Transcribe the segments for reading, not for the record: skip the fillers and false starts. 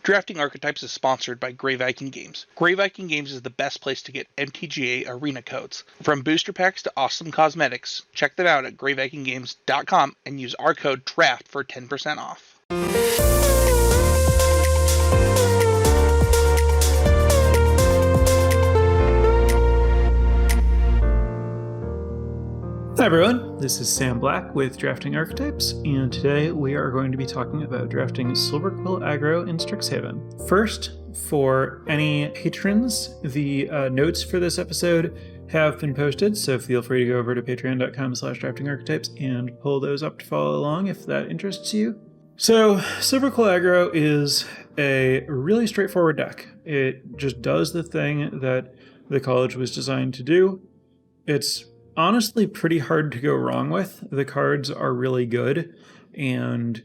Drafting Archetypes is sponsored by Grey Viking Games. Grey Viking Games is the best place to get MTGA arena codes. From booster packs to awesome cosmetics, check them out at greyvikinggames.com and use our code DRAFT for 10% off. Hi everyone, this is Sam Black with Drafting Archetypes, and today we are going to be talking about drafting Silverquill Aggro in Strixhaven. First, for any patrons, the notes for this episode have been posted, so feel free to go over to patreon.com/draftingarchetypes and pull those up to follow along if that interests you. So, Silverquill Aggro is a really straightforward deck. It just does the thing that the college was designed to do. It's honestly pretty hard to go wrong with. The cards are really good, and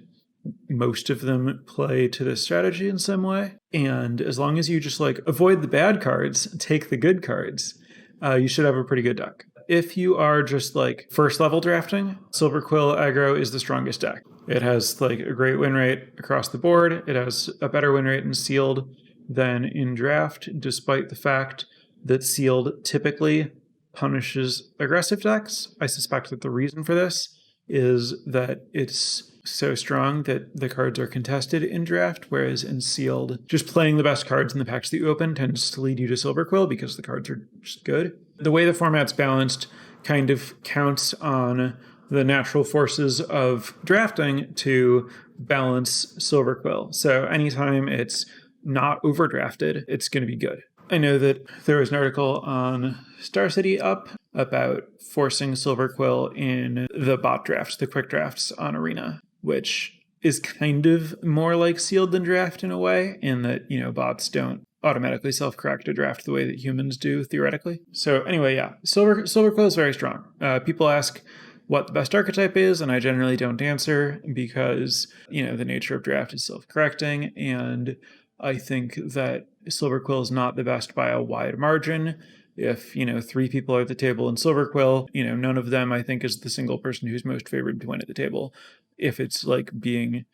most of them play to this strategy in some way. And as long as you just avoid the bad cards, take the good cards, you should have a pretty good deck. If you are just first level drafting, Silverquill Aggro is the strongest deck. It has a great win rate across the board. It has a better win rate in sealed than in draft, despite the fact that sealed typically punishes aggressive decks. I suspect that the reason for this is that it's so strong that the cards are contested in draft, whereas in sealed, just playing the best cards in the packs that you open tends to lead you to Silverquill because the cards are just good. The way the format's balanced kind of counts on the natural forces of drafting to balance Silverquill. So anytime it's not overdrafted, it's going to be good. I know that there was an article on Star City up about forcing Silverquill in the bot drafts, the quick drafts on Arena, which is kind of more like sealed than draft in a way, in that, bots don't automatically self-correct a draft the way that humans do, theoretically. So anyway, yeah, Silverquill is very strong. People ask what the best archetype is, and I generally don't answer because, the nature of draft is self-correcting, and I think that Silverquill is not the best by a wide margin. If, 3 people are at the table in Silverquill, none of them, I think, is the single person who's most favored to win at the table if it's being,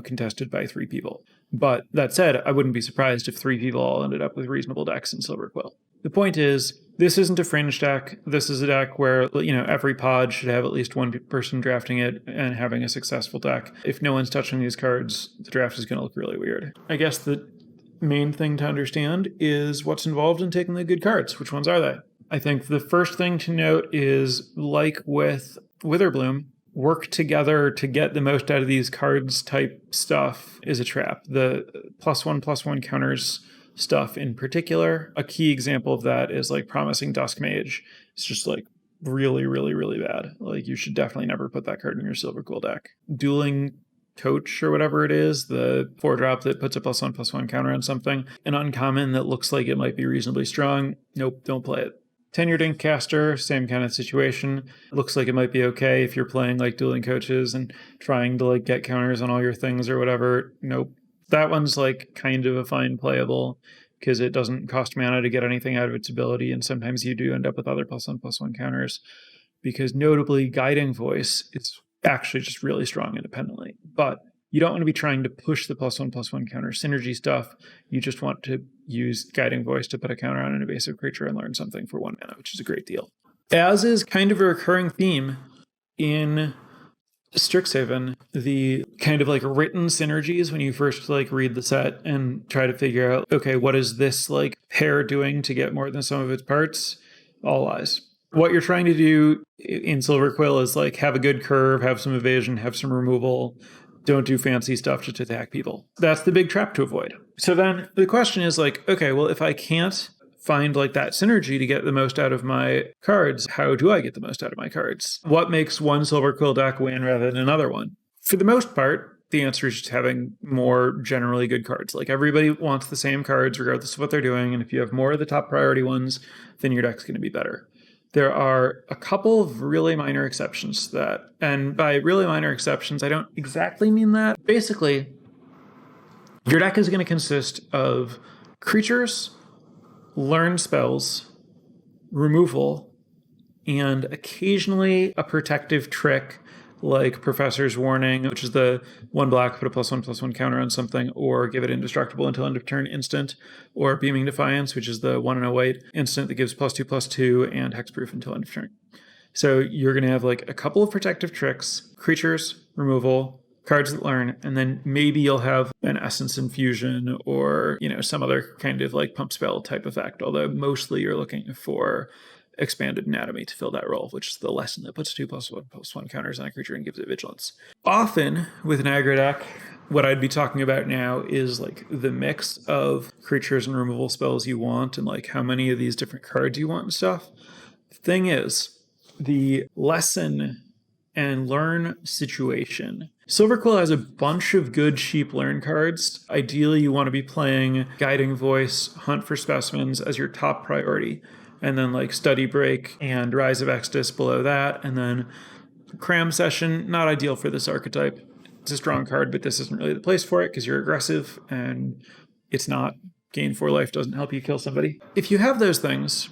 contested by 3 people. But that said, I wouldn't be surprised if 3 people all ended up with reasonable decks in Silverquill. The point is, this isn't a fringe deck. This is a deck where, every pod should have at least one person drafting it and having a successful deck. If no one's touching these cards, the draft is going to look really weird. I guess the main thing to understand is what's involved in taking the good cards. Which ones are they? I think the first thing to note is, like with Witherbloom, work together to get the most out of these cards type stuff is a trap. The +1/+1 counters stuff in particular, a key example of that is Promising Dusk Mage. It's just really, really, really bad. You should definitely never put that card in your Silverquill deck. Dueling Coach or whatever it is, the 4-drop that puts a +1/+1 counter on something, an uncommon that looks like it might be reasonably strong. Nope, don't play it. Tenured Inkcaster, same kind of situation. Looks like it might be okay if you're playing Dueling Coaches and trying to get counters on all your things or whatever. Nope. That one's kind of a fine playable because it doesn't cost mana to get anything out of its ability, and sometimes you do end up with other +1/+1 counters, because notably Guiding Voice is actually just really strong independently. But you don't want to be trying to push the +1/+1 counter synergy stuff. You just want to use Guiding Voice to put a counter on an invasive creature and learn something for 1 mana, which is a great deal. As is kind of a recurring theme in Strixhaven, the kind of written synergies when you first read the set and try to figure out, okay, what is this pair doing to get more than some of its parts? All lies. What you're trying to do in Silverquill is have a good curve, have some evasion, have some removal. Don't do fancy stuff just to attack people. That's the big trap to avoid. So then the question is okay, well, if I can't find that synergy to get the most out of my cards, how do I get the most out of my cards? What makes one Silverquill deck win rather than another one? For the most part, the answer is just having more generally good cards. Everybody wants the same cards regardless of what they're doing, and if you have more of the top priority ones, then your deck's going to be better. There are a couple of really minor exceptions to that. And by really minor exceptions, I don't exactly mean that. Basically, your deck is going to consist of creatures, learn spells, removal, and occasionally a protective trick like Professor's Warning, which is the 1 black, put a +1/+1 counter on something, or give it indestructible until end of turn instant, or Beaming Defiance, which is the 1 and a white instant that gives +2/+2 and hexproof until end of turn. So you're going to have like a couple of protective tricks, creatures, removal, cards that learn, and then maybe you'll have an Essence Infusion or, some other kind of like pump spell type effect, although mostly you're looking for Expanded Anatomy to fill that role, which is the lesson that puts 2/+1/+1 counters on a creature and gives it vigilance. Often with an aggro deck, what I'd be talking about now is like the mix of creatures and removal spells you want and like how many of these different cards you want and stuff. The thing is, the lesson and learn situation. Silverquill has a bunch of good cheap learn cards. Ideally, you want to be playing Guiding Voice, Hunt for Specimens as your top priority. And then like Study Break and Rise of Exodus below that. And then Cram Session, not ideal for this archetype. It's a strong card, but this isn't really the place for it because you're aggressive and it's not. Gain 4 life doesn't help you kill somebody. If you have those things,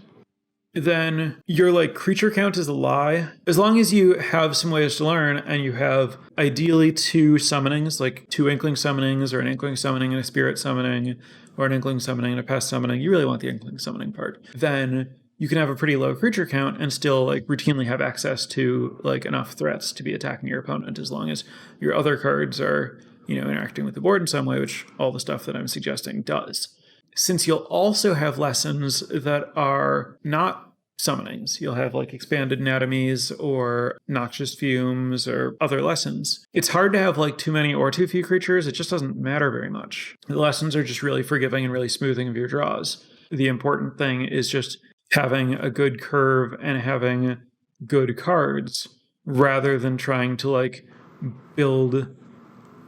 then your like creature count is a lie. As long as you have some ways to learn and you have ideally 2 summonings, like 2 Inkling summonings or an Inkling summoning and a Spirit summoning or an Inkling summoning and a Pest summoning, you really want the Inkling summoning part. Then you can have a pretty low creature count and still like routinely have access to like enough threats to be attacking your opponent as long as your other cards are, interacting with the board in some way, which all the stuff that I'm suggesting does. Since you'll also have lessons that are not summonings, you'll have like Expanded Anatomies or Noxious Fumes or other lessons. It's hard to have like too many or too few creatures. It just doesn't matter very much. The lessons are just really forgiving and really smoothing of your draws. The important thing is just having a good curve and having good cards rather than trying to like build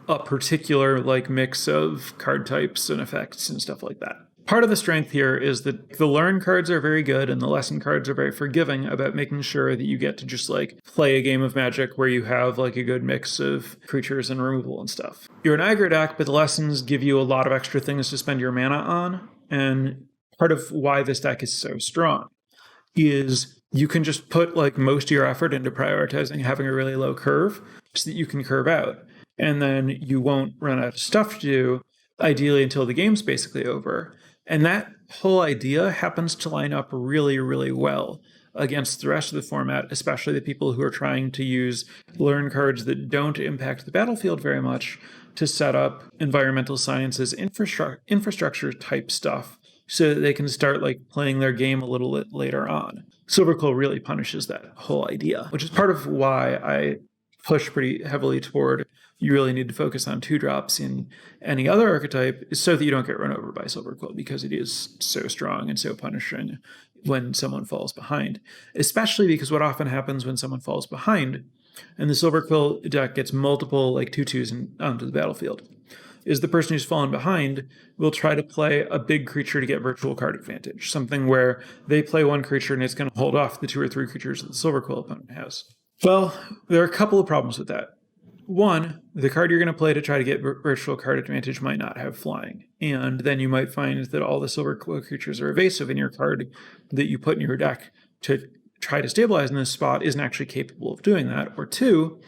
a particular like mix of card types and effects and stuff like that. Part of the strength here is that the learn cards are very good and the lesson cards are very forgiving about making sure that you get to just like play a game of Magic where you have like a good mix of creatures and removal and stuff. You're an aggro deck, but the lessons give you a lot of extra things to spend your mana on. And part of why this deck is so strong is you can just put like most of your effort into prioritizing having a really low curve so that you can curve out. And then you won't run out of stuff to do, ideally until the game's basically over. And that whole idea happens to line up really, really well against the rest of the format, especially the people who are trying to use learn cards that don't impact the battlefield very much to set up environmental sciences infrastructure type stuff so that they can start like playing their game a little bit later on. Silverquill really punishes that whole idea, which is part of why I push pretty heavily toward you really need to focus on 2-drops in any other archetype is so that you don't get run over by Silverquill, because it is so strong and so punishing when someone falls behind, especially because what often happens when someone falls behind and the Silverquill deck gets multiple like 2/2s onto the battlefield is the person who's fallen behind will try to play a big creature to get virtual card advantage, something where they play one creature and it's going to hold off the 2 or 3 creatures that the Silverquill opponent has. Well, there are a couple of problems with that. One, the card you're going to play to try to get virtual card advantage might not have flying. And then you might find that all the Silverquill creatures are evasive, and your card that you put in your deck to try to stabilize in this spot isn't actually capable of doing that. Or 2,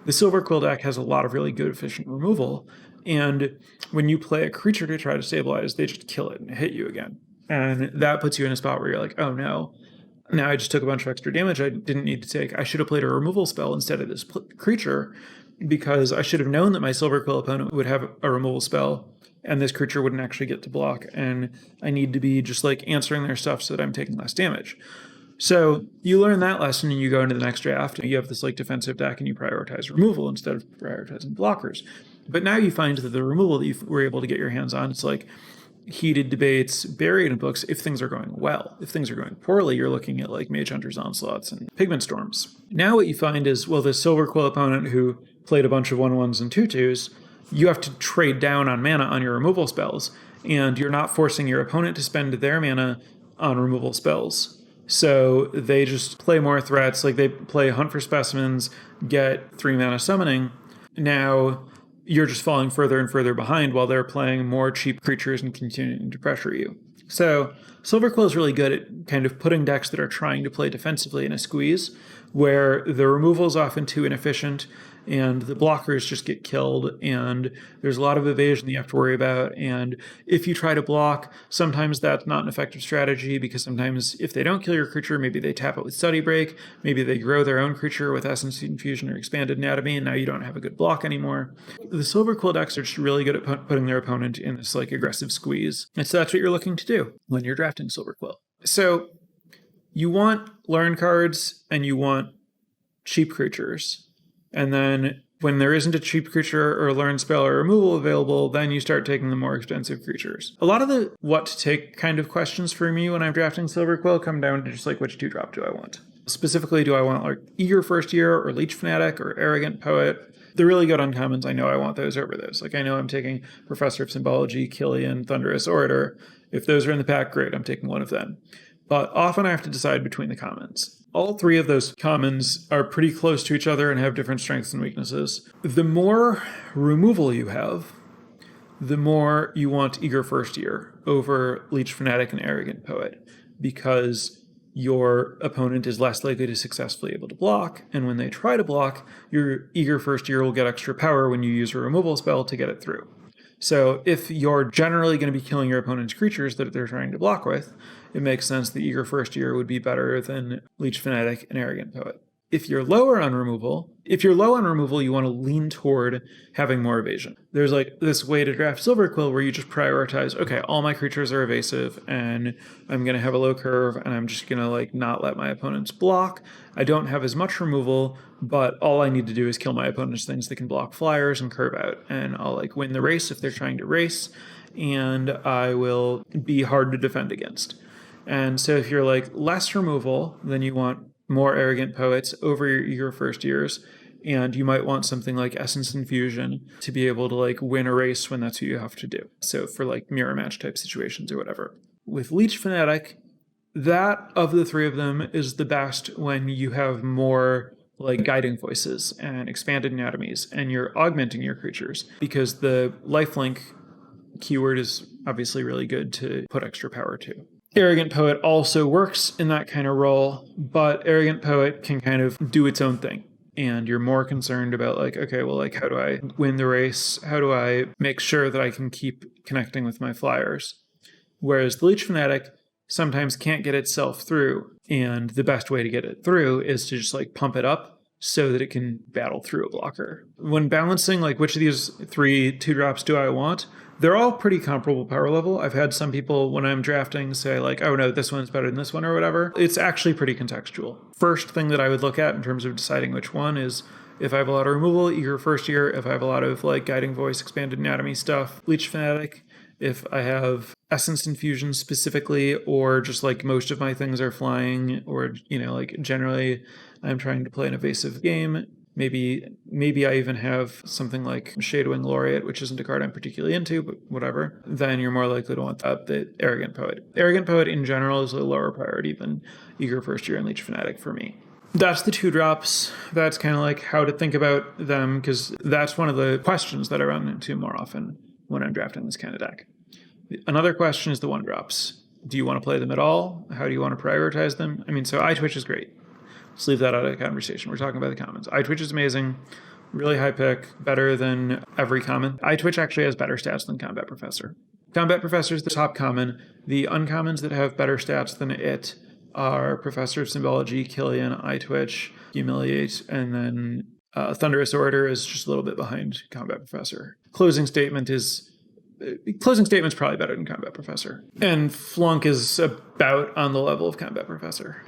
the Silverquill deck has a lot of really good efficient removal. And when you play a creature to try to stabilize, they just kill it and hit you again. And that puts you in a spot where you're like, oh no, now I just took a bunch of extra damage I didn't need to take. I should have played a removal spell instead of this creature, because I should have known that my Silverquill opponent would have a removal spell and this creature wouldn't actually get to block. And I need to be just like answering their stuff so that I'm taking less damage. So you learn that lesson and you go into the next draft and you have this like defensive deck and you prioritize removal instead of prioritizing blockers. But now you find that the removal that you were able to get your hands on, it's like heated debates, buried in books if things are going well. If things are going poorly, you're looking at like Mage Hunter's Onslaughts and Pigment Storms. Now what you find is, well, the Silverquill opponent who played a bunch of 1/1s and 2/2s, you have to trade down on mana on your removal spells, and you're not forcing your opponent to spend their mana on removal spells. So they just play more threats, like they play Hunt for Specimens, get 3 mana summoning. Now you're just falling further and further behind while they're playing more cheap creatures and continuing to pressure you. So Silverquill is really good at kind of putting decks that are trying to play defensively in a squeeze, where the removal is often too inefficient and the blockers just get killed, and there's a lot of evasion that you have to worry about. And if you try to block, sometimes that's not an effective strategy, because sometimes if they don't kill your creature, maybe they tap it with Study Break, maybe they grow their own creature with Essence Infusion or Expanded Anatomy, and now you don't have a good block anymore. The Silverquill decks are just really good at putting their opponent in this like aggressive squeeze. And so that's what you're looking to do when you're drafting Silverquill. So you want learn cards and you want cheap creatures. And then when there isn't a cheap creature or a learn spell or removal available, then you start taking the more expensive creatures. A lot of the what to take kind of questions for me when I'm drafting Silverquill come down to just like, which 2-drop do I want? Specifically, do I want like Eager First Year or Leech Fanatic or Arrogant Poet? The really good uncommons, I know I want those over those. Like I know I'm taking Professor of Symbology, Killian, Thunderous Orator. If those are in the pack, great, I'm taking one of them. But often I have to decide between the commons. All three of those commons are pretty close to each other and have different strengths and weaknesses. The more removal you have, the more you want Eager First Year over Leech Fanatic and Arrogant Poet, because your opponent is less likely to successfully able to block, and when they try to block, your Eager First Year will get extra power when you use a removal spell to get it through. So if you're generally going to be killing your opponent's creatures that they're trying to block with, it makes sense that Eager First Year would be better than Leech Fanatic and Arrogant Poet. If you're low on removal, you want to lean toward having more evasion. There's like this way to draft Silverquill where you just prioritize, okay, all my creatures are evasive and I'm going to have a low curve and I'm just going to like not let my opponents block. I don't have as much removal, but all I need to do is kill my opponent's things that can block flyers and curve out. And I'll like win the race if they're trying to race, and I will be hard to defend against. And so if you're like less removal, then you want more Arrogant Poets over your Eager First Years, and you might want something like Essence Infusion to be able to like win a race when that's what you have to do. So for like mirror match type situations or whatever. With Leech Fanatic, that of the three of them is the best when you have more like Guiding Voices and Expanded Anatomies, and you're augmenting your creatures, because the lifelink keyword is obviously really good to put extra power to. Arrogant Poet also works in that kind of role, but Arrogant Poet can kind of do its own thing. And you're more concerned about like, okay, well, like, how do I win the race? How do I make sure that I can keep connecting with my flyers? Whereas the Leech Fanatic sometimes can't get itself through. And the best way to get it through is to just like pump it up so that it can battle through a blocker. When balancing like which of these 3 2-drops do I want, they're all pretty comparable power level. I've had some people when I'm drafting say like, oh no, this one's better than this one or whatever. It's actually pretty contextual. First thing that I would look at in terms of deciding which one is if I have a lot of removal, Eager First Year. If I have a lot of like Guiding Voice, Expanded Anatomy stuff, Leech Fanatic. If I have Essence Infusion specifically, or just like most of my things are flying, or, you know, like generally I'm trying to play an evasive game. Maybe I even have something like Shadowing Laureate, which isn't a card I'm particularly into, but whatever. Then you're more likely to want the Arrogant Poet. Arrogant Poet in general is a lower priority than Eager First Year and Leech Fanatic for me. That's the 2-drops. That's kind of like how to think about them, because that's one of the questions that I run into more often when I'm drafting this kind of deck. Another question is the 1-drops. Do you want to play them at all? How do you want to prioritize them? I mean, so iTwitch is great. Let's leave that out of the conversation. We're talking about the commons. iTwitch is amazing. Really high pick. Better than every common. iTwitch actually has better stats than Combat Professor. Combat Professor is the top common. The uncommons that have better stats than it are Professor of Symbology, Killian, iTwitch, Humiliate, and then Thunderous Orator is just a little bit behind Combat Professor. Closing Statement's probably better than Combat Professor. And Flunk is about on the level of Combat Professor.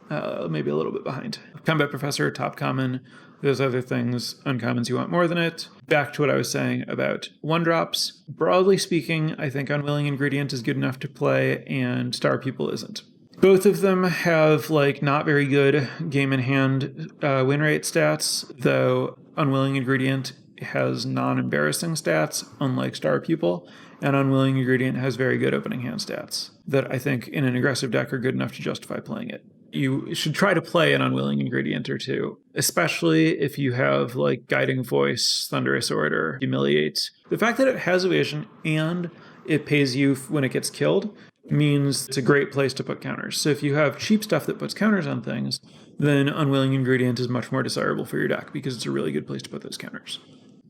Maybe a little bit behind. Combat Professor, top common. Those other things, uncommons, you want more than it. Back to what I was saying about 1-drops. Broadly speaking, I think Unwilling Ingredient is good enough to play, and Star Pupil isn't. Both of them have like not very good game in hand win rate stats, though Unwilling Ingredient has non-embarrassing stats, unlike Star Pupil, and Unwilling Ingredient has very good opening hand stats that I think in an aggressive deck are good enough to justify playing it. You should try to play an Unwilling Ingredient or two, especially if you have like Guiding Voice, Thunderous Orator, Humiliate. The fact that it has evasion and it pays you when it gets killed means it's a great place to put counters. So if you have cheap stuff that puts counters on things, then Unwilling Ingredient is much more desirable for your deck because it's a really good place to put those counters.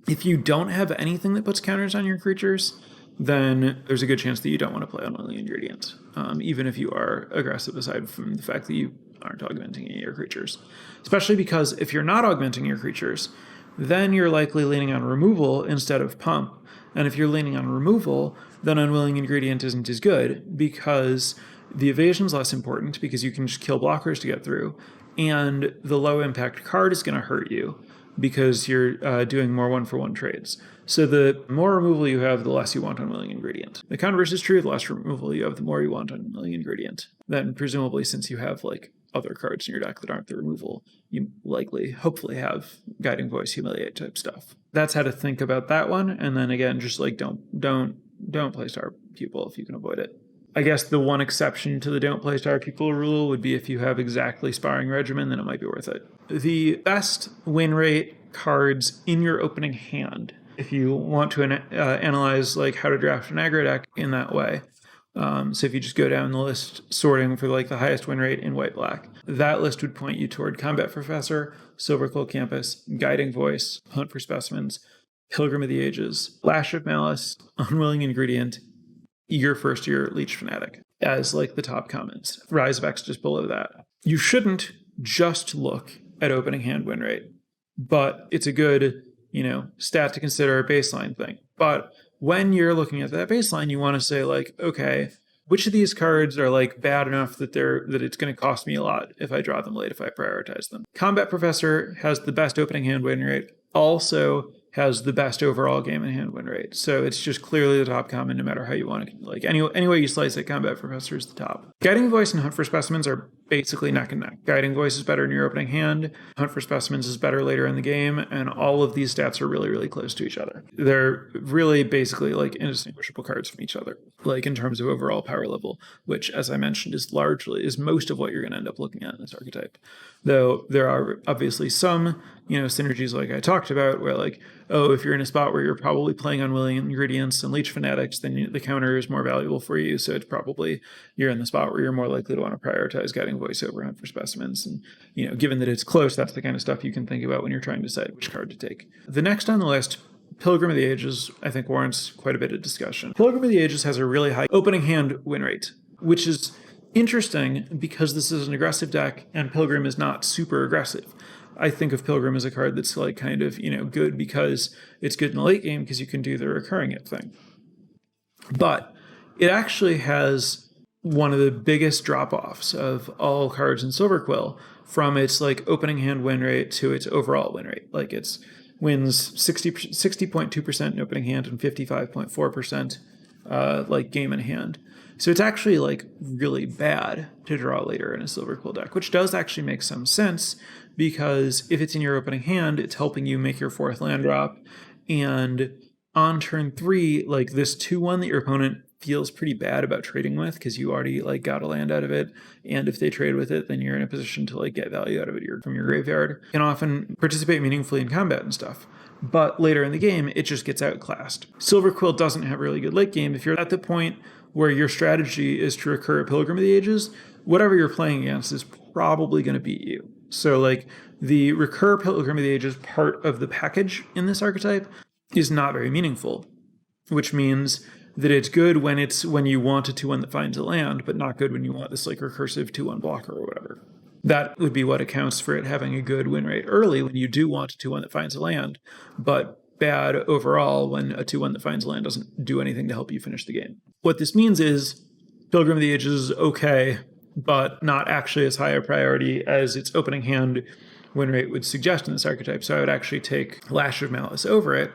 If you don't have anything that puts counters on your creatures, then there's a good chance that you don't want to play Unwilling Ingredient, even if you are aggressive, aside from the fact that you aren't augmenting any of your creatures. Especially because if you're not augmenting your creatures, then you're likely leaning on removal instead of pump. And if you're leaning on removal, then Unwilling Ingredient isn't as good because the evasion's less important because you can just kill blockers to get through, and the low impact card is going to hurt you because you're doing more one-for-one trades. So the more removal you have, the less you want Unwilling Ingredient. The converse is true. The less removal you have, the more you want Unwilling Ingredient. Then presumably, since you have like other cards in your deck that aren't the removal, you likely, hopefully have Guiding Voice, Humiliate type stuff. That's how to think about that one. And then again, just like don't play Star Pupil if you can avoid it. I guess the one exception to the don't play Star Pupil rule would be if you have exactly Sparring Regimen, then it might be worth it. The best win rate cards in your opening hand, if you want to analyze like how to draft an aggro deck in that way. So if you just go down the list sorting for like the highest win rate in white-black, that list would point you toward Combat Professor, Silverquill Campus, Guiding Voice, Hunt for Specimens, Pilgrim of the Ages, Lash of Malice, Unwilling Ingredient, Eager First Year, Leech Fanatic as like the top comments. Rise of X just below that. You shouldn't just look at opening hand win rate, but it's a good, stat to consider, a baseline thing. But when you're looking at that baseline, you want to say like, okay, which of these cards are like bad enough that it's going to cost me a lot if I draw them late, if I prioritize them. Combat Professor has the best opening hand win rate, also has the best overall game in hand win rate. So it's just clearly the top common no matter how you want to, like any way you slice it, Combat Professor is the top. Guiding Voice and Hunt for Specimens are basically neck and neck. Guiding Voice is better in your opening hand, Hunt for Specimens is better later in the game, and all of these stats are really, really close to each other. They're really basically like indistinguishable cards from each other, like in terms of overall power level, which as I mentioned is most of what you're going to end up looking at in this archetype. Though there are obviously some, synergies like I talked about where like, oh, if you're in a spot where you're probably playing Unwilling Ingredients and Leech Fanatics, then the counter is more valuable for you. So it's probably you're in the spot where you're more likely to want to prioritize Guiding Voice over Hunt for Specimens. And, given that it's close, that's the kind of stuff you can think about when you're trying to decide which card to take. The next on the list, Pilgrim of the Ages, I think warrants quite a bit of discussion. Pilgrim of the Ages has a really high opening hand win rate, which is interesting because this is an aggressive deck and Pilgrim is not super aggressive. I think of Pilgrim as a card that's like kind of, good because it's good in the late game because you can do the recurring it thing. But it actually has one of the biggest drop-offs of all cards in Silverquill from its like opening hand win rate to its overall win rate. Like it's wins 60.2% in opening hand and 55.4% like game in hand. So it's actually like really bad to draw later in a Silverquill deck, which does actually make some sense because if it's in your opening hand, it's helping you make your fourth land drop. And on turn 3, like this 2-1 that your opponent feels pretty bad about trading with because you already like got a land out of it. And if they trade with it, then you're in a position to like get value out of it from your graveyard. You can often participate meaningfully in combat and stuff. But later in the game, it just gets outclassed. Silverquill doesn't have really good late game. If you're at the point where your strategy is to recur a Pilgrim of the Ages, whatever you're playing against is probably going to beat you. So like the recur Pilgrim of the Ages part of the package in this archetype is not very meaningful, which means that it's good when you want a 2-1 that finds a land, but not good when you want this like recursive 2-1 blocker or whatever. That would be what accounts for it having a good win rate early when you do want a 2-1 that finds a land, but bad overall when a 2-1 that finds a land doesn't do anything to help you finish the game. What this means is Pilgrim of the Ages is okay, but not actually as high a priority as its opening hand win rate would suggest in this archetype. So I would actually take Lash of Malice over it,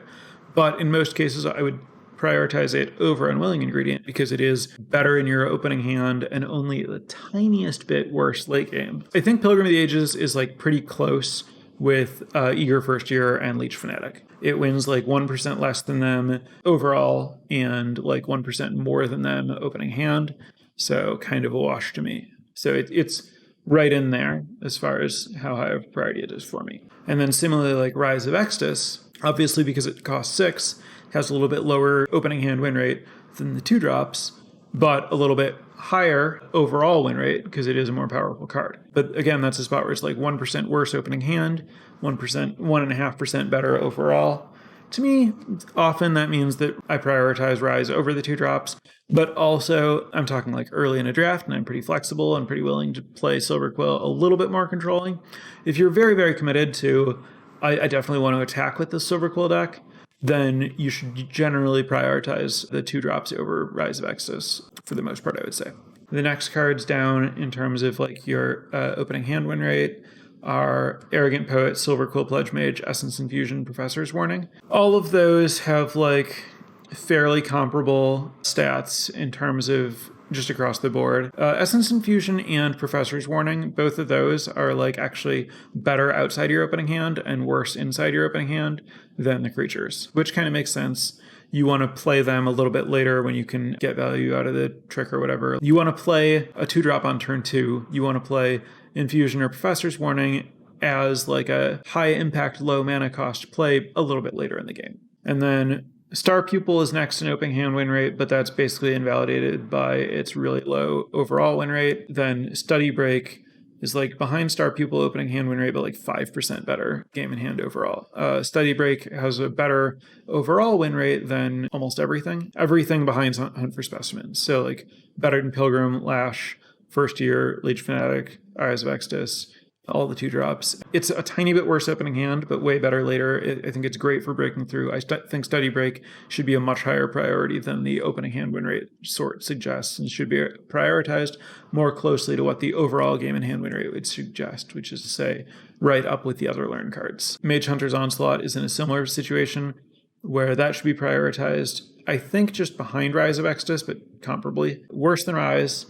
but in most cases I would prioritize it over Unwilling Ingredient because it is better in your opening hand and only the tiniest bit worse late game. I think Pilgrim of the Ages is like pretty close with Eager First Year and Leech Fanatic. It wins like 1% less than them overall and like 1% more than them opening hand. So kind of a wash to me. So it's right in there as far as how high of a priority it is for me. And then similarly like Rise of Extus, obviously because it costs 6, has a little bit lower opening hand win rate than the 2 drops, but a little bit higher overall win rate because it is a more powerful card. But again, that's a spot where it's like 1% worse opening hand, 1%, 1.5% better overall. To me, often that means that I prioritize Rise over the 2-drops, but also I'm talking like early in a draft and I'm pretty flexible and pretty willing to play Silverquill a little bit more controlling. If you're very, very committed to, I definitely want to attack with the Silverquill deck, then you should generally prioritize the 2-drops over Rise of Exodus for the most part, I would say. The next cards down in terms of like your opening hand win rate are Arrogant Poet, Silverquill Pledge Mage, Essence Infusion, Professor's Warning. All of those have like fairly comparable stats in terms of just across the board. Essence Infusion and Professor's Warning, both of those are like actually better outside your opening hand and worse inside your opening hand than the creatures, which kind of makes sense. You want to play them a little bit later when you can get value out of the trick or whatever. You want to play a 2-drop on turn 2. You want to play Infusion or Professor's Warning as like a high impact, low mana cost play a little bit later in the game. And then Star Pupil is next in opening hand win rate, but that's basically invalidated by its really low overall win rate. Then Study Break is like behind Star Pupil opening hand win rate, but like 5% better game in hand overall. Study Break has a better overall win rate than almost everything. Everything behind Hunt for Specimens. So like better than Pilgrim, Lash, First Year, Leech Fanatic, Eyes of Exodus, all the 2-drops. It's a tiny bit worse opening hand, but way better later. I think it's great for breaking through. I think Study Break should be a much higher priority than the opening hand win rate sort suggests, and should be prioritized more closely to what the overall game in hand win rate would suggest, which is to say, right up with the other learn cards. Mage Hunter's Onslaught is in a similar situation where that should be prioritized, I think, just behind Rise of Exodus, but comparably. Worse than Rise,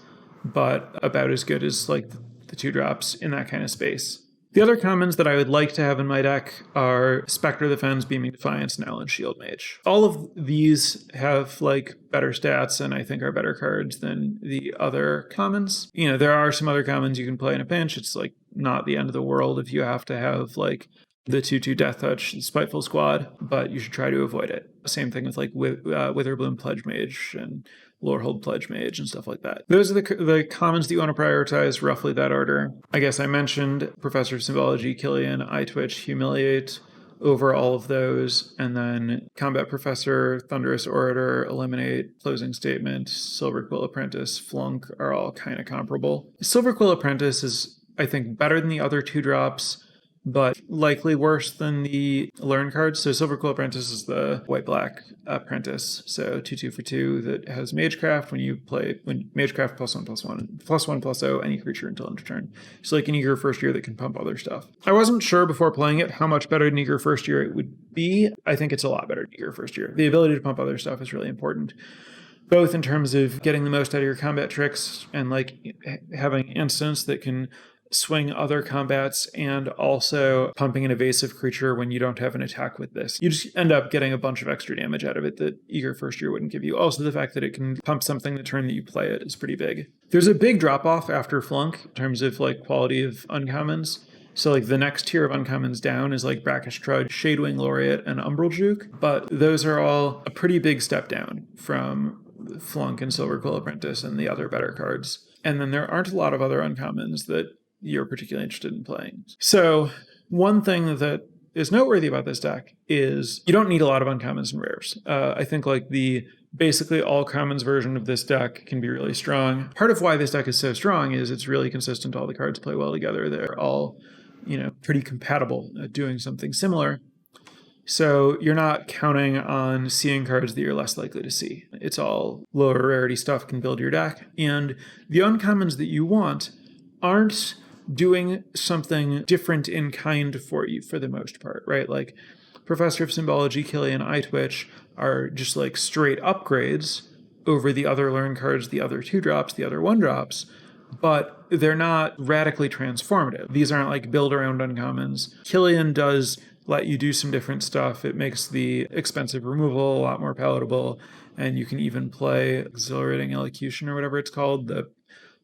but about as good as like the 2-drops in that kind of space. The other commons that I would like to have in my deck are Spectre of the Fens, Beaming Defiance, and Allen Shield Mage. All of these have like better stats and I think are better cards than the other commons. You know, there are some other commons you can play in a pinch. It's like not the end of the world if you have to have like the 2/2 Death Touch, Spiteful Squad, but you should try to avoid it. Same thing with like Witherbloom Pledge Mage and Lorehold Pledge Mage and stuff like that. Those are the commons that you want to prioritize, roughly that order. I guess I mentioned Professor of Symbology, Killian, Eye Twitch, Humiliate over all of those, and then Combat Professor, Thunderous Orator, Eliminate, Closing Statement, Silverquill Apprentice, Flunk are all kind of comparable. Silverquill Apprentice is, I think, better than the other 2-drops, but likely worse than the learn cards. So Silverquill Apprentice is the white-black apprentice. So 2/2 for 2 that has Magecraft when Magecraft +1/+1, any creature until end of turn. It's like an Eager First Year that can pump other stuff. I wasn't sure before playing it how much better than Eager First Year it would be. I think it's a lot better than Eager First Year. The ability to pump other stuff is really important, both in terms of getting the most out of your combat tricks and like having instants that can swing other combats, and also pumping an evasive creature when you don't have an attack with this. You just end up getting a bunch of extra damage out of it that Eager First Year wouldn't give you. Also, the fact that it can pump something the turn that you play it is pretty big. There's a big drop-off after Flunk in terms of like quality of uncommons. So like the next tier of uncommons down is like Brackish Trudge, Shadewing Laureate, and Umbral Juke, but those are all a pretty big step down from Flunk and Silverquill Apprentice and the other better cards. And then there aren't a lot of other uncommons that you're particularly interested in playing. So one thing that is noteworthy about this deck is you don't need a lot of uncommons and rares. I think like the basically all commons version of this deck can be really strong. Part of why this deck is so strong is it's really consistent. All the cards play well together. They're all, pretty compatible at doing something similar. So you're not counting on seeing cards that you're less likely to see. It's all lower rarity stuff can build your deck. And the uncommons that you want aren't doing something different in kind for you for the most part, right? Like Professor of Symbology, Killian, Eye Twitch are just like straight upgrades over the other learn cards, the other 2-drops, the other 1-drops, but they're not radically transformative. These aren't like build around uncommons. Killian does let you do some different stuff. It makes the expensive removal a lot more palatable, and you can even play Exhilarating Elocution or whatever it's called, the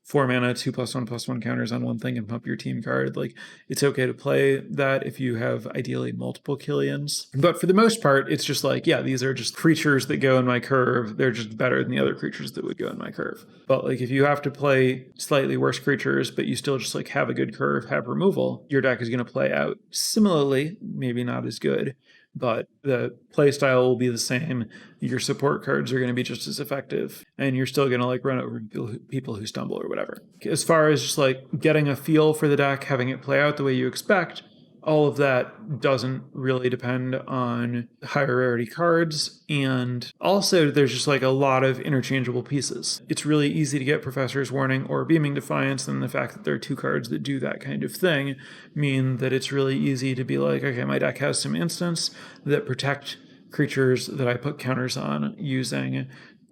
4 mana, 2+1/+1 counters on one thing and pump your team card. Like, it's okay to play that if you have ideally multiple Killians. But for the most part, it's just like, yeah, these are just creatures that go in my curve. They're just better than the other creatures that would go in my curve. But like, if you have to play slightly worse creatures, but you still just like have a good curve, have removal, your deck is going to play out similarly, maybe not as good, but the play style will be the same. Your support cards are going to be just as effective, and you're still going to like run over people who stumble or whatever. As far as just like getting a feel for the deck, having it play out the way you expect, all of that doesn't really depend on higher rarity cards. And also there's just like a lot of interchangeable pieces. It's really easy to get Professor's Warning or Beaming Defiance, and the fact that there are 2 cards that do that kind of thing mean that it's really easy to be like, okay, my deck has some instants that protect creatures that I put counters on using,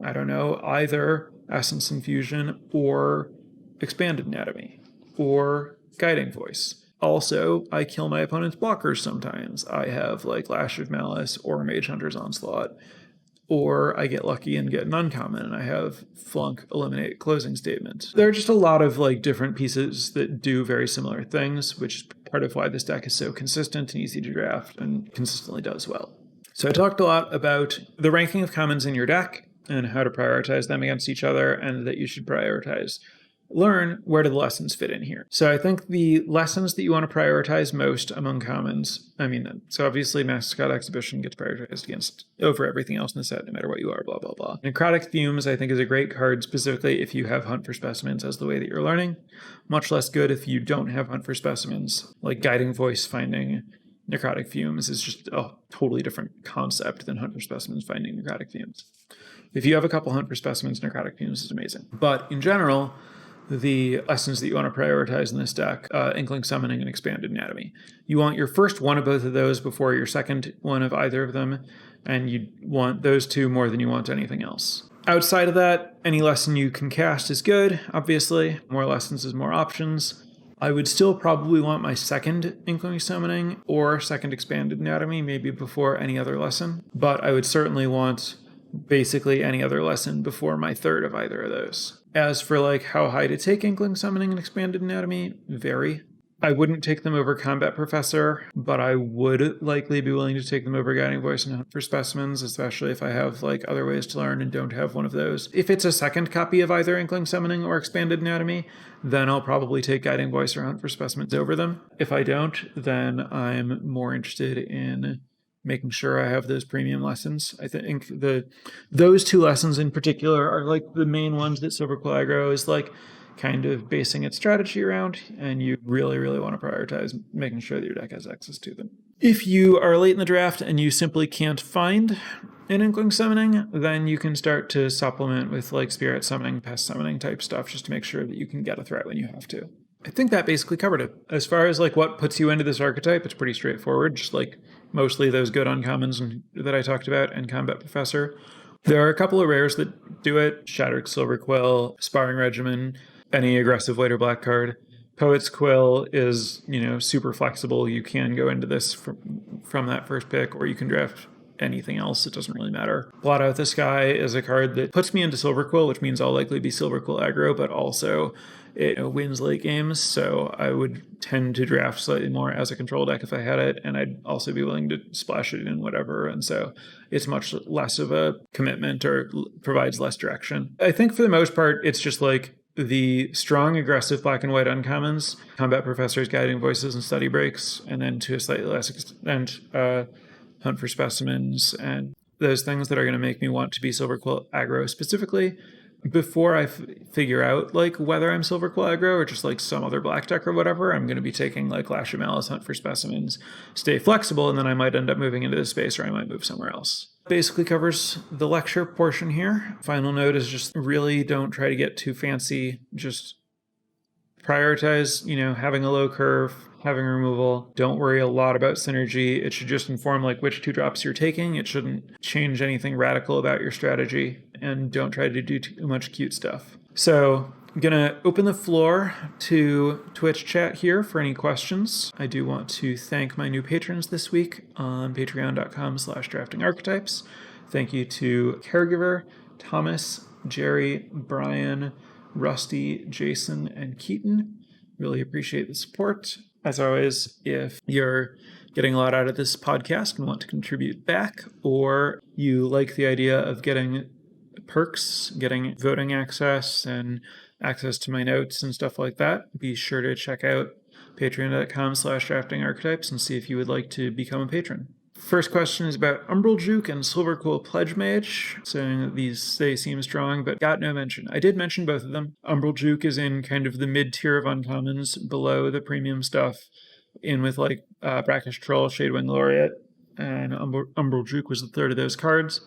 I don't know, either Essence Infusion or Expanded Anatomy or Guiding Voice. Also, I kill my opponent's blockers sometimes. I have like Lash of Malice or Mage Hunter's Onslaught. Or I get lucky and get an uncommon and I have Flunk, Eliminate, Closing Statement. There are just a lot of like different pieces that do very similar things, which is part of why this deck is so consistent and easy to draft and consistently does well. So I talked a lot about the ranking of commons in your deck and how to prioritize them against each other, and that you should learn where do the lessons fit in here. So I think the lessons that you want to prioritize most among commons, so obviously Mascot Exhibition gets prioritized against over everything else in the set, no matter what you are, blah, blah, blah. Necrotic Fumes, I think, is a great card, specifically if you have Hunt for Specimens as the way that you're learning. Much less good if you don't have Hunt for Specimens, like Guiding Voice finding Necrotic Fumes is just a totally different concept than Hunt for Specimens finding Necrotic Fumes. If you have a couple Hunt for Specimens, Necrotic Fumes is amazing. But in general, the lessons that you want to prioritize in this deck, Inkling Summoning and Expanded Anatomy. You want your first one of both of those before your second one of either of them, and you want those 2 more than you want anything else. Outside of that, any lesson you can cast is good, obviously. More lessons is more options. I would still probably want my second Inkling Summoning or second Expanded Anatomy, maybe before any other lesson, but I would certainly want basically any other lesson before my third of either of those. As for like how high to take Inkling Summoning and Expanded Anatomy, vary. I wouldn't take them over Combat Professor, but I would likely be willing to take them over Guiding Voice and Hunt for Specimens, especially if I have like other ways to learn and don't have one of those. If it's a second copy of either Inkling Summoning or Expanded Anatomy, then I'll probably take Guiding Voice or Hunt for Specimens over them. If I don't, then I'm more interested in making sure I have those premium lessons. I think those 2 lessons in particular are like the main ones that Silverquill Aggro is like kind of basing its strategy around, and you really, really want to prioritize making sure that your deck has access to them. If you are late in the draft and you simply can't find an Inkling Summoning, then you can start to supplement with like Spirit Summoning, Pest Summoning type stuff, just to make sure that you can get a threat when you have to. I think that basically covered it. As far as like what puts you into this archetype, it's pretty straightforward, just like mostly those good uncommons that I talked about and Combat Professor. There are a couple of rares that do it: Shattered Silverquill, Sparring Regimen, any aggressive white or black card. Poet's Quill is, super flexible. You can go into this from that first pick, or you can draft anything else. It doesn't really matter. Blot Out the Sky is a card that puts me into Silverquill, which means I'll likely be Silverquill aggro, but also it wins late games, so I would tend to draft slightly more as a control deck if I had it, and I'd also be willing to splash it in whatever, and so it's much less of a commitment or provides less direction. I think for the most part, it's just like the strong, aggressive black and white uncommons, Combat Professors, Guiding Voices, and Study Breaks, and then to a slightly less extent, Hunt for Specimens, and those things that are going to make me want to be Silverquill aggro specifically. Before I figure out like whether I'm Silverquill aggro or just like some other black deck or whatever, I'm going to be taking like Lash of Malice, Hunt for Specimens, stay flexible, and then I might end up moving into this space, or I might move somewhere else. Basically covers the lecture portion here. Final note is just really don't try to get too fancy. Just prioritize, having a low curve, having removal. Don't worry a lot about synergy. It should just inform like which 2-drops you're taking. It shouldn't change anything radical about your strategy, and don't try to do too much cute stuff. So I'm gonna open the floor to Twitch chat here for any questions. I do want to thank my new patrons this week on patreon.com/draftingarchetypes. Thank you to Caregiver, Thomas, Jerry, Brian, Rusty, Jason, and Keaton. Really appreciate the support. As always, if you're getting a lot out of this podcast and want to contribute back, or you like the idea of getting perks, getting voting access and access to my notes and stuff like that, be sure to check out patreon.com/draftingarchetypes and see if you would like to become a patron. First question is about Umbral Juke and Silverquill Pledge Mage, saying that they seem strong, but got no mention. I did mention both of them. Umbral Juke is in kind of the mid-tier of uncommons, below the premium stuff, in with like Brackish Troll, Shadewing Laureate, and Umbral Juke was the third of those cards.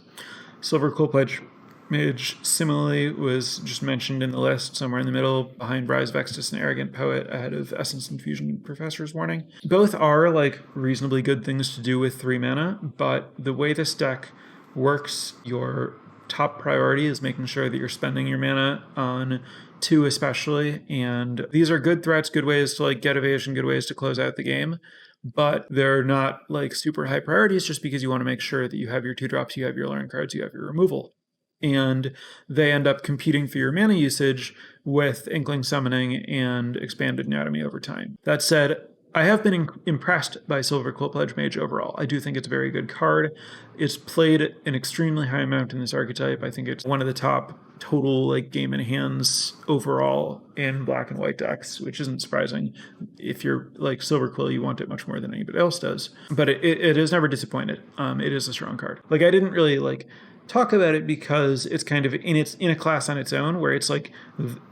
Silverquill Pledge Mage similarly was just mentioned in the list, somewhere in the middle, behind Brise Vextus and Arrogant Poet, ahead of Essence Infusion and Professor's Warning. Both are like reasonably good things to do with 3 mana, but the way this deck works, your top priority is making sure that you're spending your mana on 2 especially, and these are good threats, good ways to like get evasion, good ways to close out the game, but they're not like super high priorities just because you want to make sure that you have your 2-drops, you have your learn cards, you have your removal. And they end up competing for your mana usage with Inkling Summoning and Expanded Anatomy over time. That said, I have been impressed by Silverquill Pledge Mage overall. I do think it's a very good card. It's played an extremely high amount in this archetype. I think it's one of the top total like game in hands overall in black and white decks, which isn't surprising. If you're like Silverquill, you want it much more than anybody else does. But it has never disappointed. It is a strong card. Like I didn't really like talk about it because it's kind of in a class on its own where it's like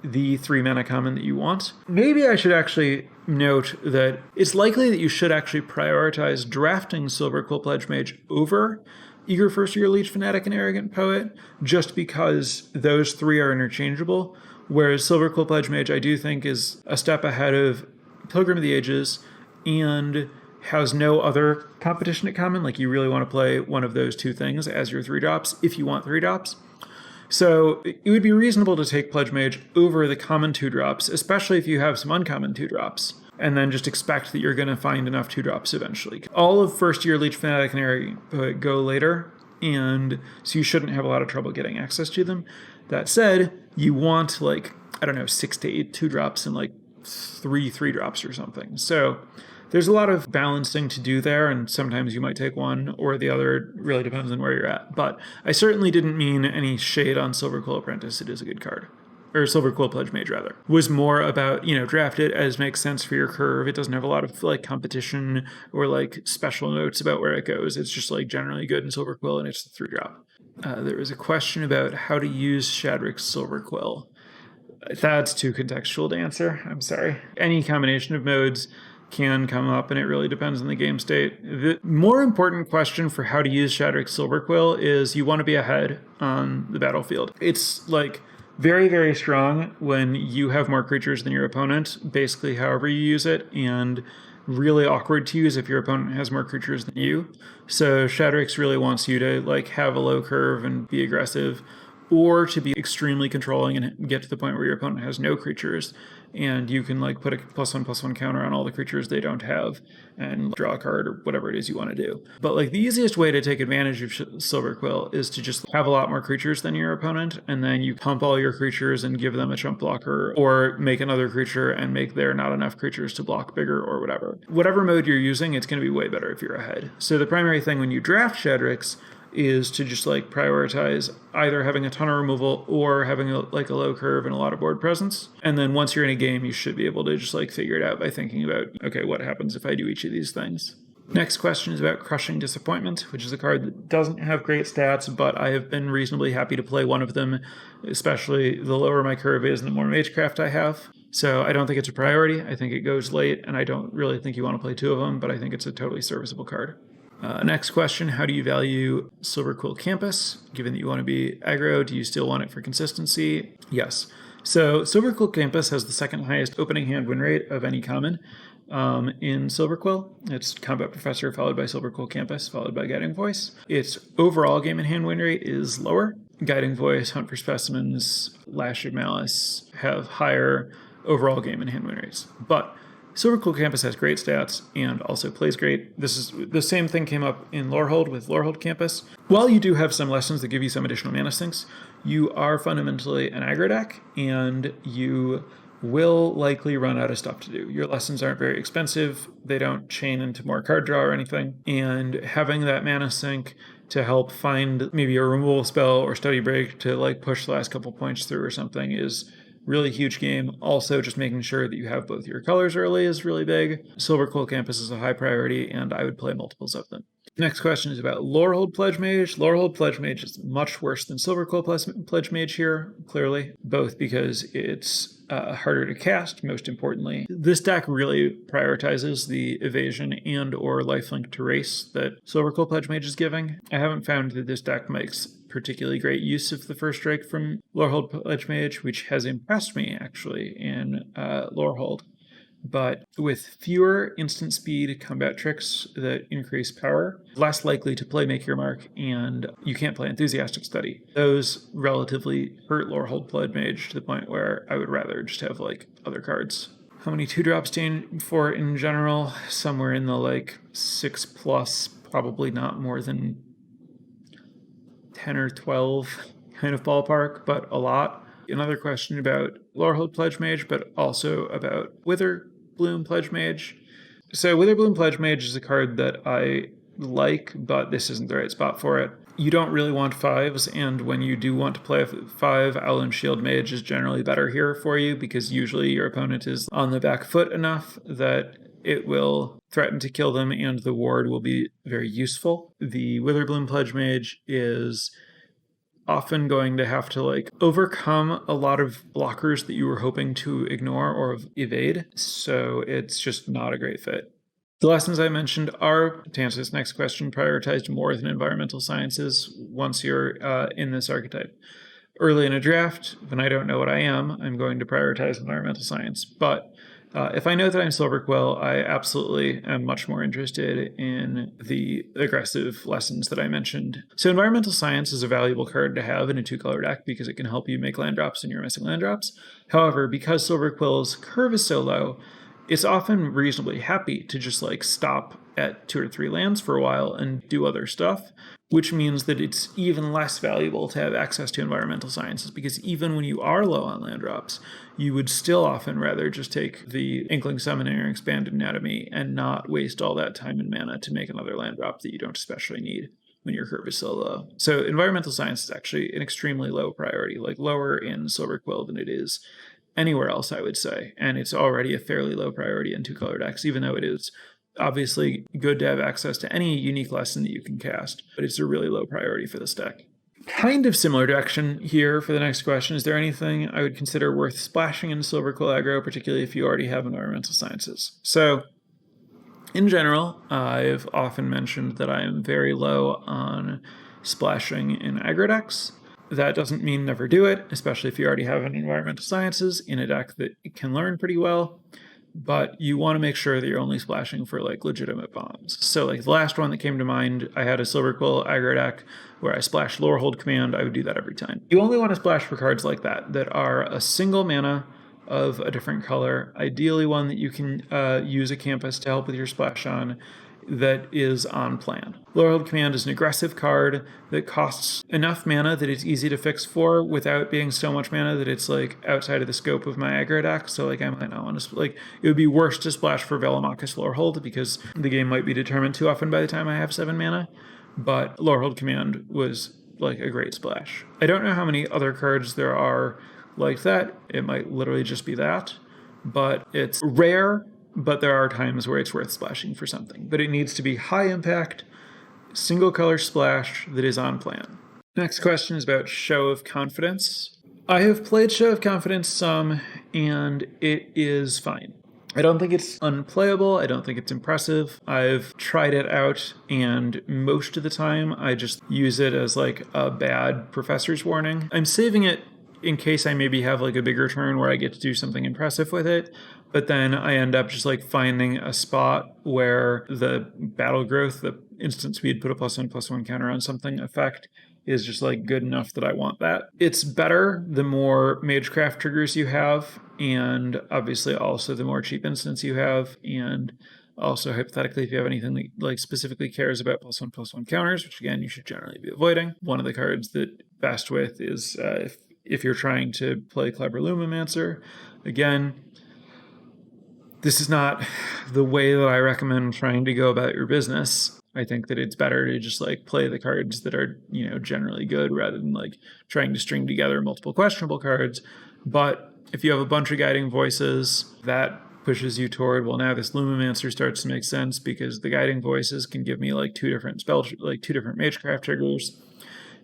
the 3 mana common that you want. Maybe I should actually note that it's likely that you should actually prioritize drafting Silverquill Pledge Mage over Eager First Year Leech Fanatic and Arrogant Poet, just because those 3 are interchangeable, whereas Silverquill Pledge Mage I do think is a step ahead of Pilgrim of the Ages and has no other competition at common. Like you really want to play one of those 2 things as your 3-drops if you want 3-drops. So it would be reasonable to take Pledge Mage over the common 2-drops, especially if you have some uncommon 2-drops, and then just expect that you're going to find enough 2-drops eventually. All of First Year Leech Fanatic and Arrogant Poet go later, and so you shouldn't have a lot of trouble getting access to them. That said, you want like, I don't know, 6 to 8 2-drops and like 3 3-drops or something. So there's a lot of balancing to do there, and sometimes you might take one or the other. It really depends on where you're at. But I certainly didn't mean any shade on Silverquill Apprentice. It is a good card. Or Silverquill Pledge Mage, rather. Was more about, draft it as makes sense for your curve. It doesn't have a lot of, like, competition or, like, special notes about where it goes. It's just, like, generally good in Silverquill, and it's the 3-drop. There was a question about how to use Shadrick's Silverquill. That's too contextual to answer. I'm sorry. Any combination of modes can come up, and it really depends on the game state. The more important question for how to use Shadrick's Silverquill is you want to be ahead on the battlefield. It's like very, very strong when you have more creatures than your opponent, basically however you use it, and really awkward to use if your opponent has more creatures than you. So Shadrick's really wants you to like have a low curve and be aggressive, or to be extremely controlling and get to the point where your opponent has no creatures, and you can like put a +1/+1 counter on all the creatures they don't have and draw a card or whatever it is you want to do. But like the easiest way to take advantage of Silverquill is to just have a lot more creatures than your opponent, and then you pump all your creatures and give them a chump blocker, or make another creature and make there not enough creatures to block bigger or whatever. Whatever mode you're using, it's going to be way better if you're ahead. So the primary thing when you draft Shadrick's is to just like prioritize either having a ton of removal or having a low curve and a lot of board presence. And then once you're in a game, you should be able to just like figure it out by thinking about, okay, what happens if I do each of these things? Next question is about Crushing Disappointment, which is a card that doesn't have great stats, but I have been reasonably happy to play one of them, especially the lower my curve is and the more Magecraft I have. So I don't think it's a priority. I think it goes late, and I don't really think you want to play 2 of them, but I think it's a totally serviceable card. Next question, how do you value Silverquill Campus? Given that you want to be aggro, do you still want it for consistency? Yes. So Silverquill Campus has the 2nd highest opening hand win rate of any common in Silverquill. It's Combat Professor followed by Silverquill Campus followed by Guiding Voice. Its overall game in hand win rate is lower. Guiding Voice, Hunt for Specimens, Lash of Malice have higher overall game in hand win rates. But Silverquill Campus has great stats and also plays great. This is the same thing came up in Lorehold with Lorehold Campus. While you do have some lessons that give you some additional mana sinks, you are fundamentally an aggro deck, and you will likely run out of stuff to do. Your lessons aren't very expensive. They don't chain into more card draw or anything. And having that mana sink to help find maybe a removal spell or study break to like push the last couple points through or something is really huge game. Also, just making sure that you have both your colors early is really big. Silverquill Campus is a high priority, and I would play multiples of them. Next question is about Lorehold Pledge Mage. Lorehold Pledge Mage is much worse than Silverquill Pledge Mage here, clearly, both because it's harder to cast, most importantly. This deck really prioritizes the evasion and or lifelink to race that Silverquill Pledge Mage is giving. I haven't found that this deck makes particularly great use of the first strike from Lorehold Pledge Mage, which has impressed me, actually, in Lorehold. But with fewer instant speed combat tricks that increase power, less likely to play Make Your Mark, and you can't play Enthusiastic Study. Those relatively hurt Lorehold Pledge Mage to the point where I would rather just have like other cards. How many 2-drops do you aim for in general? Somewhere in the like 6+, probably not more than 10 or 12 kind of ballpark, but a lot. Another question about Lorehold Pledge Mage, but also about Witherbloom Pledge Mage. So Witherbloom Pledge Mage is a card that I like, but this isn't the right spot for it. You don't really want 5s, and when you do want to play a 5, Owlin Shield Mage is generally better here for you, because usually your opponent is on the back foot enough that it will threaten to kill them, and the ward will be very useful. The Witherbloom Pledge Mage is often going to have to like overcome a lot of blockers that you were hoping to ignore or evade, so it's just not a great fit. The lessons I mentioned are, to answer this next question, prioritized more than environmental sciences once you're in this archetype. Early in a draft, when I don't know what I am, I'm going to prioritize environmental science, but if I know that I'm Silverquill, I absolutely am much more interested in the aggressive lessons that I mentioned. So environmental science is a valuable card to have in a 2-color deck because it can help you make land drops when you're missing land drops. However, because Silverquill's curve is so low, it's often reasonably happy to just like stop at 2 or 3 lands for a while and do other stuff, which means that it's even less valuable to have access to environmental sciences, because even when you are low on land drops, you would still often rather just take the Inkling Summoning or Expanded Anatomy and not waste all that time and mana to make another land drop that you don't especially need when your curve is so low. So environmental science is actually an extremely low priority, like lower in Silverquill than it is anywhere else, I would say. And it's already a fairly low priority in 2-color decks, even though it is obviously good to have access to any unique lesson that you can cast, but it's a really low priority for this deck. Kind of similar direction here for the next question. Is there anything I would consider worth splashing in Silverquill Aggro, particularly if you already have environmental sciences? So, in general, I've often mentioned that I am very low on splashing in aggro decks. That doesn't mean never do it, especially if you already have an environmental sciences in a deck that can learn pretty well. But you want to make sure that you're only splashing for like legitimate bombs. So like the last one that came to mind, I had a Silverquill aggro deck where I splashed Lorehold Command. I would do that every time. You only want to splash for cards like that are a single mana of a different color, ideally one that you can use a campus to help with your splash on, that is on plan. Lorehold Command is an aggressive card that costs enough mana that it's easy to fix for without being so much mana that it's like outside of the scope of my aggro deck. So like I might not want to, like it would be worse to splash for Velomachus Lorehold because the game might be determined too often by the time I have 7 mana. But Lorehold Command was like a great splash. I don't know how many other cards there are like that. It might literally just be that, but it's rare. But there are times where it's worth splashing for something. But it needs to be high impact, single color splash that is on plan. Next question is about Show of Confidence. I have played Show of Confidence some, and it is fine. I don't think it's unplayable. I don't think it's impressive. I've tried it out, and most of the time I just use it as like a bad professor's warning. I'm saving it in case I maybe have like a bigger turn where I get to do something impressive with it. But then I end up just like finding a spot where the battle growth, the instant speed, put a +1/+1 counter on something effect is just like good enough that I want that. It's better the more Magecraft triggers you have, and obviously also the more cheap instants you have, and also hypothetically if you have anything that like specifically cares about +1/+1 counters, which again you should generally be avoiding. One of the cards that best with is if you're trying to play Clever Lumimancer. Again, this is not the way that I recommend trying to go about your business. I think that it's better to just like play the cards that are, generally good rather than like trying to string together multiple questionable cards. But if you have a bunch of guiding voices, that pushes you toward, well, now this Lumimancer starts to make sense because the guiding voices can give me like two different Magecraft triggers,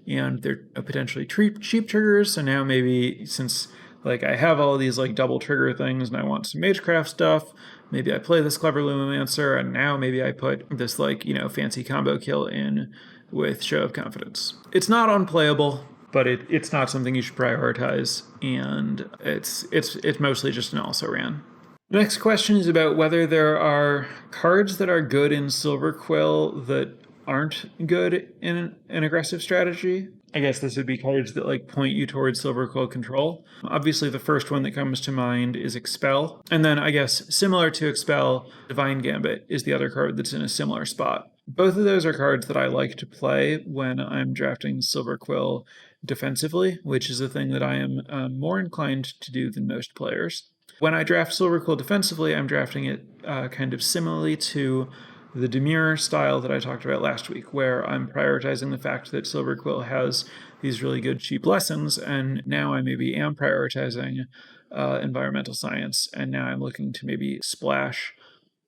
and they're potentially cheap triggers. So now maybe since like I have all these like double trigger things and I want some Magecraft stuff, maybe I play this Clever Lumimancer, and now maybe I put this like, fancy combo kill in with Show of Confidence. It's not unplayable, but it's not something you should prioritize, and it's mostly just an also-ran. The next question is about whether there are cards that are good in Silverquill that aren't good in an aggressive strategy. I guess this would be cards that like point you towards Silverquill control. Obviously, the first one that comes to mind is Expel. And then I guess similar to Expel, Divine Gambit is the other card that's in a similar spot. Both of those are cards that I like to play when I'm drafting Silverquill defensively, which is a thing that I am more inclined to do than most players. When I draft Silverquill defensively, I'm drafting it kind of similarly to the Demure style that I talked about last week, where I'm prioritizing the fact that Silverquill has these really good cheap lessons, and now I maybe am prioritizing environmental science, and now I'm looking to maybe splash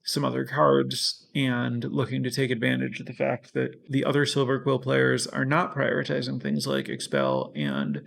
some other cards and looking to take advantage of the fact that the other Silverquill players are not prioritizing things like Expel and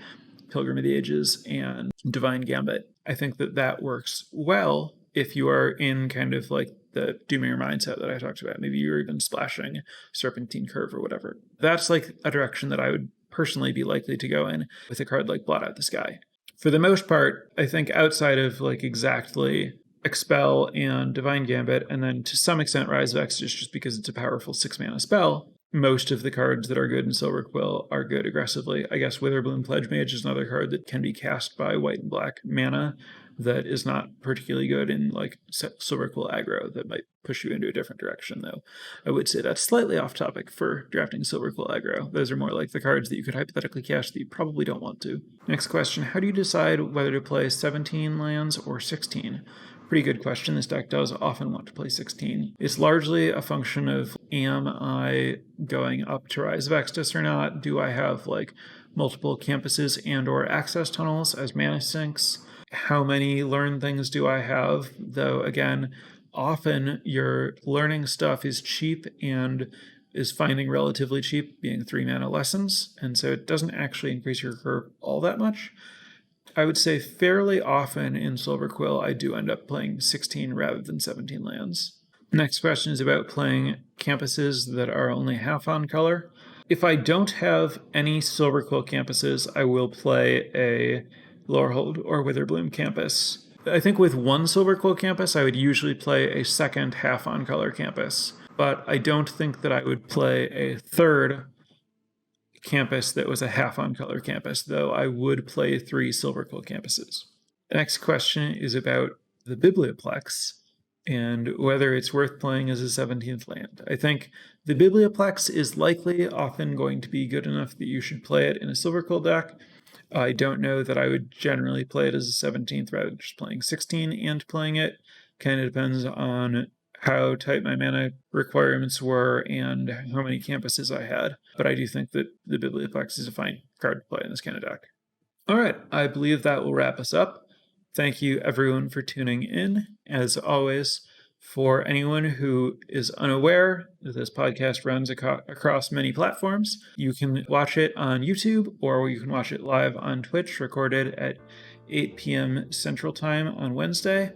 Pilgrim of the Ages and Divine Gambit. I think that works well if you are in kind of like the Doomir mindset that I talked about. Maybe you're even splashing Serpentine Curve or whatever. That's like a direction that I would personally be likely to go in with a card like Blot Out the Sky. For the most part, I think outside of like exactly Expel and Divine Gambit, and then to some extent Rise of Exodus just because it's a powerful 6-mana spell, most of the cards that are good in Silverquill are good aggressively. I guess Witherbloom Pledge Mage is another card that can be cast by white and black mana that is not particularly good in like Silverquill Aggro. That might push you into a different direction, though. I would say that's slightly off topic for drafting Silverquill Aggro. Those are more like the cards that you could hypothetically cast that you probably don't want to. Next question, how do you decide whether to play 17 lands or 16? Pretty good question. This deck does often want to play 16. It's largely a function of, am I going up to Rise of Exodus or not? Do I have like multiple campuses and or access tunnels as mana sinks? How many learn things do I have? Though again, often your learning stuff is cheap and is finding relatively cheap, being 3-mana lessons, and so it doesn't actually increase your curve all that much. I would say fairly often in Silverquill, I do end up playing 16 rather than 17 lands. Next question is about playing campuses that are only half on color. If I don't have any Silverquill campuses, I will play a Lorehold or Witherbloom campus. I think with one Silverquill campus, I would usually play a second half on color campus, but I don't think that I would play a third campus that was a half on color campus, though I would play 3 Silverquill campuses. The next question is about the Biblioplex and whether it's worth playing as a 17th land. I think the Biblioplex is likely often going to be good enough that you should play it in a Silverquill deck. I don't know that I would generally play it as a 17th rather than just playing 16 and playing it. Kind of depends on how tight my mana requirements were and how many campuses I had. But I do think that the Biblioplex is a fine card to play in this kind of deck. All right, I believe that will wrap us up. Thank you everyone for tuning in. As always, for anyone who is unaware, this podcast runs across many platforms. You can watch it on YouTube, or you can watch it live on Twitch, recorded at 8 p.m. Central Time on Wednesday,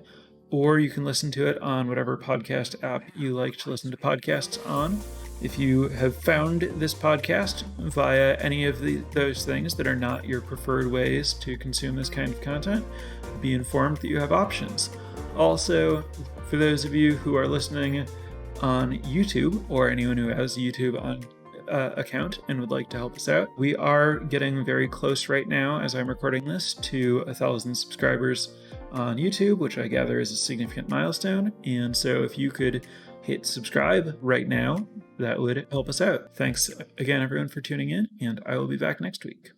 or you can listen to it on whatever podcast app you like to listen to podcasts on. If you have found this podcast via any of those things that are not your preferred ways to consume this kind of content, be informed that you have options. Also, for those of you who are listening on YouTube, or anyone who has YouTube on account and would like to help us out, we are getting very close right now, as I'm recording this, to 1,000 subscribers on YouTube, which I gather is a significant milestone. And so if you could hit subscribe right now, that would help us out. Thanks again, everyone, for tuning in, and I will be back next week.